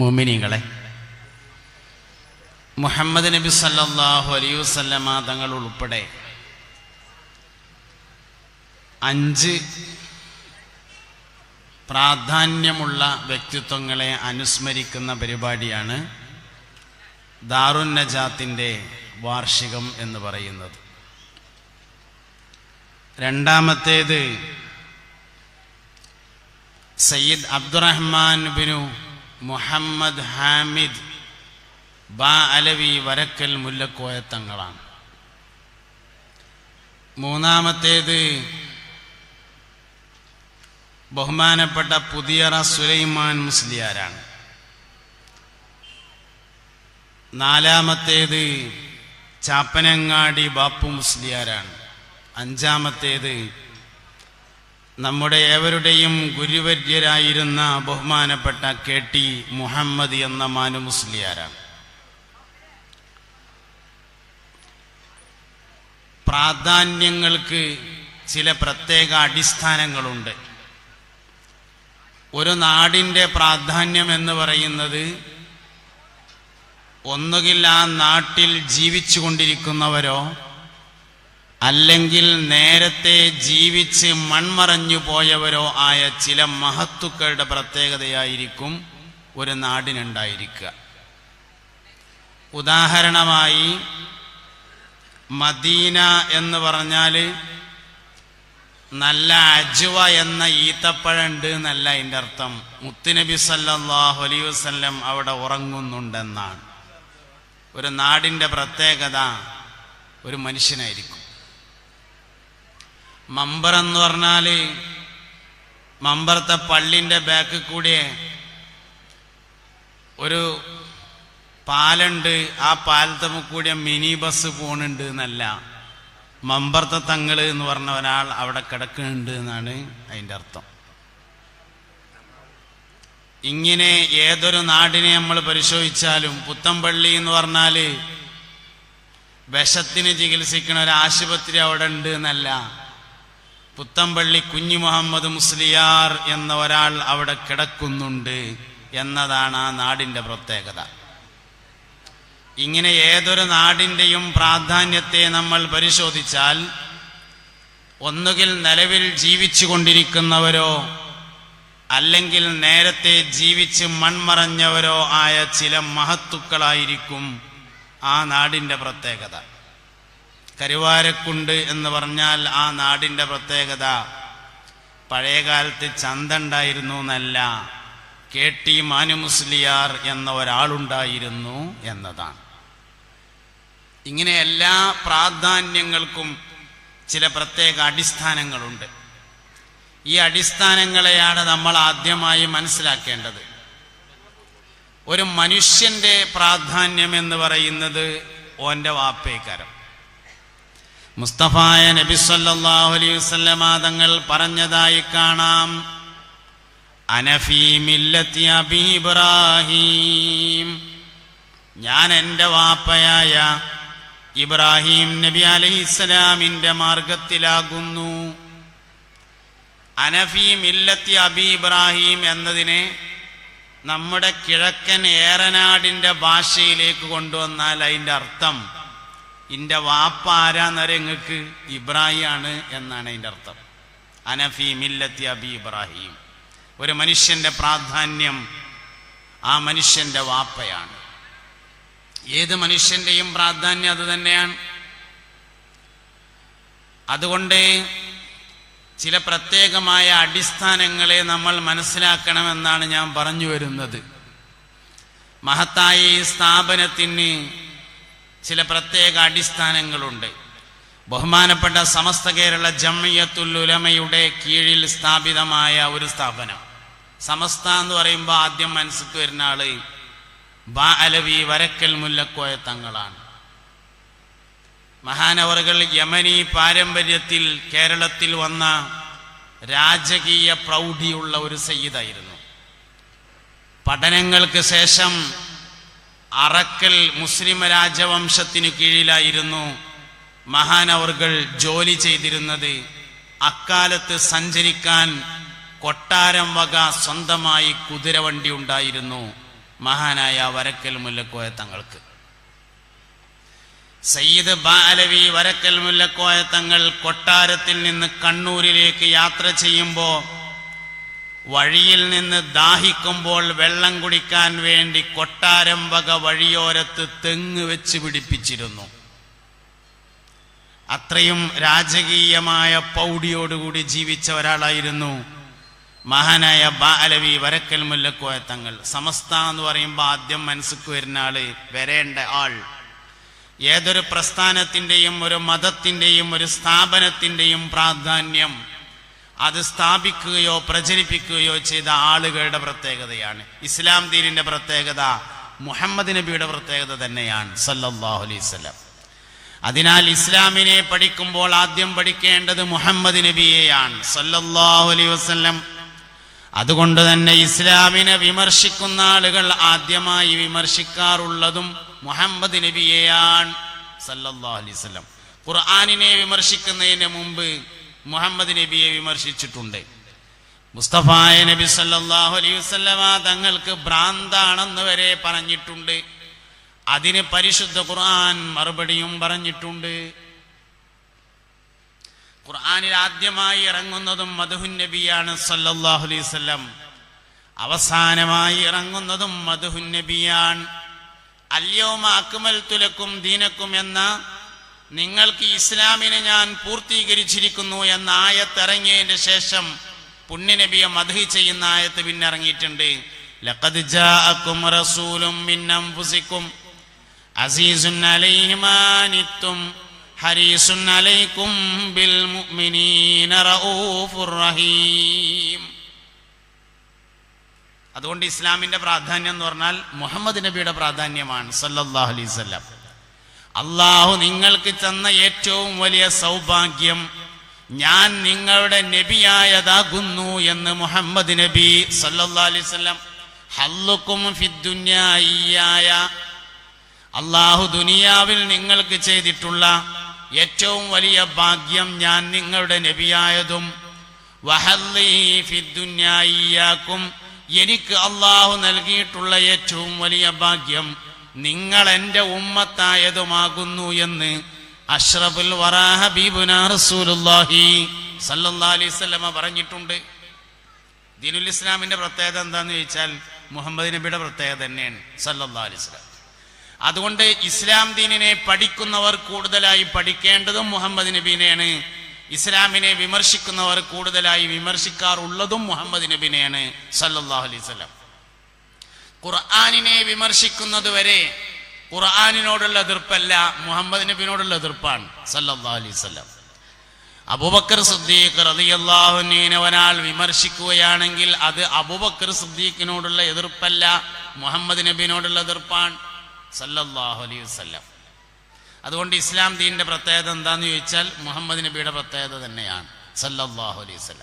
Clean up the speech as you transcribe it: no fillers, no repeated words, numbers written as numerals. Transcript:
മുഅ്മിനീങ്ങളെ, മുഹമ്മദ് നബി സല്ലല്ലാഹു അലൈഹി വസല്ലമ തങ്ങൾ ഉൾപ്പെടെ 5 പ്രാധാന്യമുള്ള വ്യക്തിത്വങ്ങളെ അനുസ്മരിക്കുന്ന പരിപാടിയാണ് ദാറുൻ നജാത്തിൻ്റെ വാർഷികം എന്ന് പറയുന്നത്. രണ്ടാമത്തേത് സയ്യിദ് അബ്ദുറഹ്മാൻ ബിനു മുഹമ്മദ് ഹാമിദ് ബാ അലവി വരക്കൽ മുല്ലക്കോയ തങ്ങളാണ്. മൂന്നാമത്തേത് ബഹുമാനപ്പെട്ട പുതിയറ സുലൈമാൻ മുസ്ലിയാരാണ്. നാലാമത്തേത് ചാപ്പനങ്ങാടി ബാപ്പു മുസ്ലിയാരാണ്. അഞ്ചാമത്തേത് നമ്മുടെ ഏവരുടെയും ഗുരുവര്യരായിരുന്ന ബഹുമാനപ്പെട്ട KT മുഹമ്മദ് എന്ന മാനു മുസ്ലിയാരാണ്. പ്രാധാന്യങ്ങൾക്ക് ചില പ്രത്യേക അടിസ്ഥാനങ്ങളുണ്ട്. ഒരു നാടിൻ്റെ പ്രാധാന്യം എന്ന് പറയുന്നത് ഒന്നുകിൽ ആ നാട്ടിൽ ജീവിച്ചു കൊണ്ടിരിക്കുന്നവരോ അല്ലെങ്കിൽ നേരത്തെ ജീവിച്ച് മൺമറഞ്ഞു പോയവരോ ആയ ചില മഹത്തുക്കളുടെ പ്രത്യേകതയായിരിക്കും ഒരു നാടിനുണ്ടായിരിക്കുക. ഉദാഹരണമായി മദീന എന്ന് പറഞ്ഞാൽ നല്ല അജ്വ എന്ന ഈത്തപ്പഴുണ്ട് എന്നല്ല അതിൻ്റെ അർത്ഥം. മുത്തുനബി സല്ലല്ലാഹു അലൈഹി വസല്ലം അവിടെ ഉറങ്ങുന്നുണ്ടെന്നാണ്. ഒരു നാടിൻ്റെ പ്രത്യേകത ഒരു മനുഷ്യനായിരിക്കും. മമ്പർ എന്ന് പറഞ്ഞാൽ മമ്പറത്തെ പള്ളിൻ്റെ ബാക്കിൽ കൂടെ ഒരു പാലുണ്ട്, ആ പാലത്തമ്മ കൂടിയ മിനി ബസ് പോണുണ്ട് എന്നല്ല. മമ്പർത്തെ തങ്ങൾ എന്ന് പറഞ്ഞ ഒരാൾ അവിടെ കിടക്കുന്നുണ്ട് എന്നാണ് അതിൻ്റെ അർത്ഥം. ഇങ്ങനെ ഏതൊരു നാടിനെ നമ്മൾ പരിശോധിച്ചാലും പുത്തമ്പള്ളി എന്ന് പറഞ്ഞാൽ വിഷത്തിന് ചികിത്സിക്കുന്ന ഒരു ആശുപത്രി അവിടെ ഉണ്ട് എന്നല്ല. പുത്തമ്പള്ളി കുഞ്ഞു മുഹമ്മദ് മുസ്ലിയാർ എന്ന ഒരാൾ അവിടെ കിടക്കുന്നുണ്ട് എന്നതാണ് ആ നാടിൻ്റെ പ്രത്യേകത. ഇങ്ങനെ ഏതൊരു നാടിൻ്റെയും പ്രാധാന്യത്തെ നമ്മൾ പരിശോധിച്ചാൽ ഒന്നുകിൽ നിലവിൽ ജീവിച്ചു കൊണ്ടിരിക്കുന്നവരോ അല്ലെങ്കിൽ നേരത്തെ ജീവിച്ച് മൺമറഞ്ഞവരോ ആയ ചില മഹത്തുക്കളായിരിക്കും ആ നാടിൻ്റെ പ്രത്യേകത. കരുവാരക്കുണ്ട് എന്ന് പറഞ്ഞാൽ ആ നാടിൻ്റെ പ്രത്യേകത പഴയകാലത്ത് ചന്ത ഉണ്ടായിരുന്നു എന്നല്ല, KT മാനു മുസ്ലിയാർ എന്ന ഒരാളുണ്ടായിരുന്നു എന്നതാണ്. ഇങ്ങനെ എല്ലാ പ്രാധാന്യങ്ങൾക്കും ചില പ്രത്യേക അടിസ്ഥാനങ്ങളുണ്ട്. ഈ അടിസ്ഥാനങ്ങളെയാണ് നമ്മൾ ആദ്യമായി മനസ്സിലാക്കേണ്ടത്. ഒരു മനുഷ്യന്റെ പ്രാധാന്യം എന്ന് പറയുന്നത് ഓൻ്റെ വാപ്പേക്കാരം. മുസ്തഫായ നബി സല്ലല്ലാഹു അലൈഹി വസല്ലമ തങ്ങൾ പറഞ്ഞതായി കാണാം, അനഫി മില്ലത്തി അബി ഇബ്രാഹിം, ഞാൻ എൻ്റെ വാപ്പയായ ഇബ്രാഹിം നബി അലൈഹിസ്സലാമിൻ്റെ മാർഗത്തിലാകുന്നു. അനഫി മില്ലത്തി അബി ഇബ്രാഹിം എന്നതിനെ നമ്മുടെ കിഴക്കൻ ഏറനാടിൻ്റെ ഭാഷയിലേക്ക് കൊണ്ടുവന്നാൽ അതിൻ്റെ അർത്ഥം എൻ്റെ വാപ്പ ആരാന്നറിയ നിങ്ങൾക്ക് ഇബ്രാഹിം ആണ് എന്നാണ് അതിൻ്റെ അർത്ഥം. അനഫി മില്ലത്തി അബി ഇബ്രാഹിം. ഒരു മനുഷ്യന്റെ പ്രാധാന്യം ആ മനുഷ്യന്റെ വാപ്പയാണ്. ഏത് മനുഷ്യന്റെയും പ്രാധാന്യം അത് തന്നെയാണ്. അതുകൊണ്ട് ചില പ്രത്യേകമായ അടിസ്ഥാനങ്ങളെ നമ്മൾ മനസ്സിലാക്കണമെന്നാണ് ഞാൻ പറഞ്ഞു വരുന്നത്. മഹത്തായ ഈ സ്ഥാപനത്തിന് ചില പ്രത്യേക അടിസ്ഥാനങ്ങളുണ്ട്. ബഹുമാനപ്പെട്ട സമസ്ത കേരള ജംഇയ്യത്തുൽ ഉലമയുടെ കീഴിൽ സ്ഥാപിതമായ ഒരു സ്ഥാപനം. സമസ്ത എന്ന് പറയുമ്പോൾ ആദ്യം മനസ്സിക്ക് വരുന്ന ആള് ബാ അലവി വരക്കൽ മുല്ലക്കോയ തങ്ങളാണ്. മഹാനവറുകൾ യമനി പാരമ്പര്യത്തിൽ കേരളത്തിൽ വന്ന രാജകീയ പ്രൗഢിയുള്ള ഒരു സയ്യിദായിരുന്നു. പഠനങ്ങൾക്ക് ശേഷം അറക്കൽ മുസ്ലിം രാജവംശത്തിനു കീഴിലായിരുന്നു മഹാനവറുകൾ ജോലി ചെയ്തിരുന്നത്. അക്കാലത്ത് സഞ്ചരിക്കാൻ കൊട്ടാരം വക സ്വന്തമായി കുതിരവണ്ടി ഉണ്ടായിരുന്നു. മഹാനായ വരക്കൽ മുല്ലക്കോയ തങ്ങൾക്ക്. സയ്യിദ് ബാലവി വരക്കൽ മുല്ലക്കോയ തങ്ങൾ കൊട്ടാരത്തിൽ നിന്ന് കണ്ണൂരിലേക്ക് യാത്ര ചെയ്യുമ്പോൾ വഴിയിൽ നിന്ന് ദാഹിക്കുമ്പോൾ വെള്ളം കുടിക്കാൻ വേണ്ടി കൊട്ടാരം വക വഴിയോരത്ത് തെങ്ങ് വെച്ച് പിടിപ്പിച്ചിരുന്നു. അത്രയും രാജകീയമായ പൗഡിയോടുകൂടി ജീവിച്ച ഒരാളായിരുന്നു മഹാനായ ബാലവി വരക്കൽ മുല്ലക്കോയ തങ്ങൾ. സമസ്ത എന്ന് പറയുമ്പോൾ ആദ്യം മനസ്സിക്ക് വരുന്ന ആള്, വരേണ്ട ആൾ, ഏതൊരു പ്രസ്ഥാനത്തിൻ്റെയും ഒരു മതത്തിൻ്റെയും ഒരു സ്ഥാപനത്തിൻ്റെയും പ്രാധാന്യം അത് സ്ഥാപിക്കുകയോ പ്രചരിപ്പിക്കുകയോ ചെയ്ത ആളുകളുടെ പ്രത്യേകതയാണ്. ഇസ്ലാം ദീനിന്റെ പ്രത്യേകത മുഹമ്മദ് നബിയുടെ പ്രത്യേകത തന്നെയാണ് സല്ലല്ലാഹു അലൈഹി വസല്ലം. അതിനാൽ ഇസ്ലാമിനെ പഠിക്കുമ്പോൾ ആദ്യം പഠിക്കേണ്ടത് മുഹമ്മദ് നബിയെയാണ് സല്ലല്ലാഹു അലൈഹി വസല്ലം. അതുകൊണ്ട് തന്നെ ഇസ്ലാമിനെ വിമർശിക്കുന്ന ആളുകൾ ആദ്യമായി വിമർശിക്കാറുള്ളതും മുഹമ്മദ് നബിയെയാണ് സല്ലല്ലാഹു അലൈഹി വസല്ലം. ഖുർആനിനെ വിമർശിക്കുന്നതിന് മുമ്പ് മുഹമ്മദ് നബിയെ വിമർശിച്ചിട്ടുണ്ട്. മുസ്തഫായ നബി സല്ലല്ലാഹു അലൈഹി വസല്ലമ തങ്ങൾക്ക് ഭ്രാന്താണെന്ന് വരെ പറഞ്ഞിട്ടുണ്ട്. അതിന് പരിശുദ്ധ ഖുർആൻ മറുപടിയും പറഞ്ഞിട്ടുണ്ട്. ഖുർആനിൽ ആദ്യമായി ഇറങ്ങുന്നതും മദ്ഹുൻ നബിയാണ് സല്ലല്ലാഹു അലൈഹി വസല്ലം. അവസാനമായി ഇറങ്ങുന്നതും മദ്ഹുൻ നബിയാണ്. അൽയൗമ അക്മൽതു ലക്കും ദീനക്കും എന്ന നിങ്ങൾക്ക് ഇസ്ലാമിനെ ഞാൻ പൂർത്തീകരിച്ചിരിക്കുന്നു എന്ന ആയത്ത് ഇറങ്ങിയതിന് ശേഷം പുണ്യനബിയെ മദ്ഹ് ചെയ്യുന്ന ആയത്ത് പിന്നെ ഇറങ്ങിയിട്ടുണ്ട്. ലഖദ് ജാഅക്കും റസൂലും മിൻ അൻഫുസിക്കും അസീസുൻ അലൈഹി മാ അനിത്തും ഹരീസുൻ അലൈക്കും ബിൽ മുഅ്മിനീന റഊഫുർ റഹീം. അതുകൊണ്ട് ഇസ്ലാമിന്റെ പ്രാധാന്യം എന്ന് പറഞ്ഞാൽ മുഹമ്മദ് നബിയുടെ പ്രാധാന്യമാണ് സല്ലല്ലാഹു അലൈഹി വസല്ലം. അള്ളാഹു നിങ്ങൾക്ക് തന്ന ഏറ്റവും വലിയ സൗഭാഗ്യം ഞാൻ നിങ്ങളുടെ നബിയായതാകുന്നു എന്ന് മുഹമ്മദ് നബി സല്ലല്ലാഹു അലൈഹി വസല്ലം. ഹല്ലുക്കും ഫിദ്ദുന്യാ ഇയ്യായ, അള്ളാഹു ദുനിയാവിൽ നിങ്ങൾക്ക് ചെയ്തിട്ടുള്ള ഏറ്റവും വലിയ ഭാഗ്യം ഞാൻ നിങ്ങളുടെ നബിയായതും, വഹല്ലി ഫിദ്ദുന്യാ ഇയ്യാക്കും, എനിക്ക് അള്ളാഹു നൽകിയിട്ടുള്ള ഏറ്റവും വലിയ ഭാഗ്യം നിങ്ങൾ എൻ്റെ ഉമ്മത്തായതുമാകുന്നു എന്ന് അഷ്റഫുൽ വറാ ഹബീബുനാ റസൂലുള്ളാഹി സല്ലല്ലാഹു അലൈഹി വസല്ലമ പറഞ്ഞിട്ടുണ്ട്. ദീനുൽ ഇസ്ലാമിന്റെ പ്രത്യേകത എന്താന്ന് ചോദിച്ചാൽ മുഹമ്മദ് നബിയുടെ പ്രത്യേകത തന്നെയാണ് സല്ലല്ലാഹു അലൈഹി വസല്ലം. അതുകൊണ്ട് ഇസ്ലാം ദീനിനെ പഠിക്കുന്നവർ കൂടുതലായി പഠിക്കേണ്ടതും മുഹമ്മദ് നബിനെയാണ്. ഇസ്ലാമിനെ വിമർശിക്കുന്നവർ കൂടുതലായി വിമർശിക്കാറുള്ളതും മുഹമ്മദ് നബിനെയാണ് സല്ലല്ലാഹു അലൈഹി വസല്ലം. ഖുർആനിനെ വിമർശിക്കുന്നത് വരെ ഖുർആനിനോടുള്ള എതിർപ്പല്ല, മുഹമ്മദ് നബിയോടുള്ള എതിർപ്പാണ് സല്ലല്ലാഹു അലൈഹി വസല്ലം. അബൂബക്കർ സിദ്ദീഖ് റളിയല്ലാഹു അൻഹുവിനെ ഒരാൾ വിമർശിക്കുകയാണെങ്കിൽ അത് അബൂബക്കർ സിദ്ദീഖിനോടുള്ള എതിർപ്പല്ല, മുഹമ്മദ് നബിയോടുള്ള എതിർപ്പാണ് സല്ലല്ലാഹു അലൈഹി വസല്ലം. അതുകൊണ്ട് ഇസ്ലാം ദീനിന്റെ പ്രത്യേകത എന്താന്ന് ചോദിച്ചാൽ മുഹമ്മദ് നബിയുടെ പ്രത്യേകത തന്നെയാണ് സല്ലല്ലാഹു അലൈഹി വസല്ലം.